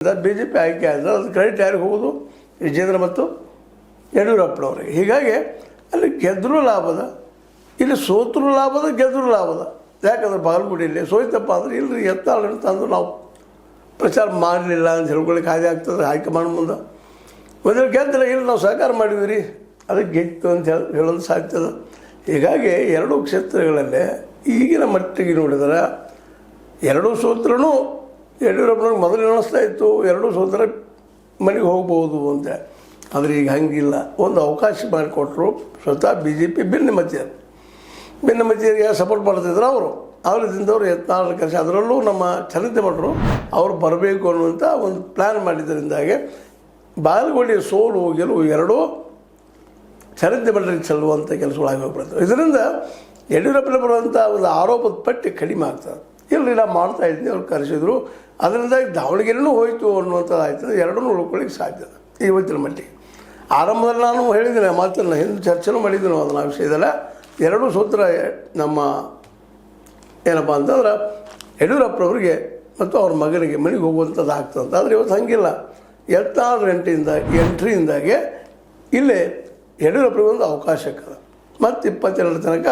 B J P ಆಯ್ಕೆ ಆದರೆ ಅದು ಕ್ರೆಡಿಟ್ ಯಾರಿಗೆ ಹೋಗೋದು? ವಿಜೇಂದ್ರ ಮತ್ತು ಯಡಿಯೂರಪ್ಪನವ್ರಿಗೆ. ಹೀಗಾಗಿ ಅಲ್ಲಿ ಗೆದ್ದರೂ ಲಾಭದ, ಇಲ್ಲಿ ಸೋತರೂ ಲಾಭದ, ಗೆದ್ದರೂ ಲಾಭದ. ಯಾಕಂದ್ರೆ ಬಾಗಲಕೋಟೆಯಲ್ಲಿ ಸೋಯ್ತಪ್ಪ ಅಂದರೆ ಇಲ್ಲರಿ ಎತ್ತಾಳನ್ನು ತಂದು ನಾವು ಪ್ರಚಾರ ಮಾಡಲಿಲ್ಲ ಅಂತ ಹೇಳ್ಕೊಳ್ಳಿಕ್ಕೆ ಹಾಗೆ ಆಗ್ತದೆ ಹೈಕಮಾಂಡ್ ಮುಂದೆ. ಮೊದಲು ಗೆದ್ದರೆ ಇಲ್ಲಿ ನಾವು ಸಹಕಾರ ಮಾಡಿದ್ವಿ ರೀ, ಅದಕ್ಕೆ ಗೆದ್ದು ಅಂತ ಹೇಳೋದು ಸಾಧ್ಯದ. ಹೀಗಾಗಿ ಎರಡೂ ಕ್ಷೇತ್ರಗಳಲ್ಲೇ ಈಗಿನ ಮಟ್ಟಿಗೆ ನೋಡಿದರೆ ಎರಡೂ ಸೋತ್ರನೂ ಯಡಿಯೂರಪ್ಪನವ್ರಿಗೆ ಮೊದಲು ಅನ್ನಿಸ್ತಾ ಇತ್ತು ಎರಡೂ ಸೋತ್ರ ಮನೆಗೆ ಹೋಗ್ಬೋದು ಅಂತ. ಆದರೆ ಈಗ ಹಂಗಿಲ್ಲ. ಒಂದು ಅವಕಾಶ ಮಾಡಿಕೊಟ್ರು ಸ್ವತಃ ಬಿ ಜೆ ಪಿ ಭಿನ್ನಮತೀಯರಿಗೆ ಸಪೋರ್ಟ್ ಮಾಡ್ತಿದ್ರು ಅವರದಿಂದವರು ಯತ್ನಾಳ್ ಕರೆಸಿ, ಅದರಲ್ಲೂ ನಮ್ಮ ಚನ್ನತೆ ಮಠರು ಅವರು ಬರಬೇಕು ಅನ್ನುವಂಥ ಒಂದು ಪ್ಲ್ಯಾನ್ ಮಾಡಿದ್ದರಿಂದಾಗೆ ಬಾಗಲಕೋಟೆಯ ಸೋಲು ಗೆಲುವು ಎರಡೂ ಚನ್ನತೆ ಮಠರಿಗೆ ಚೆಲ್ಲುವಂಥ ಕೆಲಸಗಳಾಗಿ ಹೋಗ್ಬಿಡ್ತವೆ. ಇದರಿಂದ ಯಡಿಯೂರಪ್ಪನ ಬರುವಂಥ ಒಂದು ಆರೋಪದ ಪಟ್ಟಿ ಕಡಿಮೆ ಆಗ್ತದೆ. ಇಲ್ಲಿ ನಾವು ಮಾಡ್ತಾ ಇದ್ದೀನಿ, ಅವ್ರು ಕರೆಸಿದ್ರು, ಅದರಿಂದ ದಾವಣಗೆರೆನೂ ಹೋಯಿತು ಅನ್ನುವಂಥದ್ದು ಆಯ್ತದೆ. ಎರಡೂ ಉಳ್ಕೊಳ್ಳಿಕ್ಕೆ ಸಾಧ್ಯ ಇವತ್ತಿನ ಮಟ್ಟಿಗೆ. ಆರಂಭದಲ್ಲಿ ನಾನು ಹೇಳಿದ್ದೀನಿ, ಮಾತನ್ನು ಹಿಂದೆ ಚರ್ಚೆನೂ ಮಾಡಿದ್ದೀನಿ ಅದನ್ನು ವಿಷಯದಲ್ಲ. ಎರಡೂ ಸೂತ್ರ ನಮ್ಮ ಏನಪ್ಪ ಅಂತಂದ್ರೆ ಯಡಿಯೂರಪ್ಪನವ್ರಿಗೆ ಮತ್ತು ಅವ್ರ ಮಗನಿಗೆ ಮನೆಗೆ ಹೋಗುವಂಥದ್ದು ಆಗ್ತದೆ. ಆದರೆ ಇವತ್ತು ಹಂಗಿಲ್ಲ. ಯತ್ನಾಳ್ ಎಂಟ್ರಿಯಿಂದಾಗೆ ಇಲ್ಲೇ ಯಡಿಯೂರಪ್ಪನಿಗೆ ಒಂದು ಅವಕಾಶ ಮತ್ತು 22 ತನಕ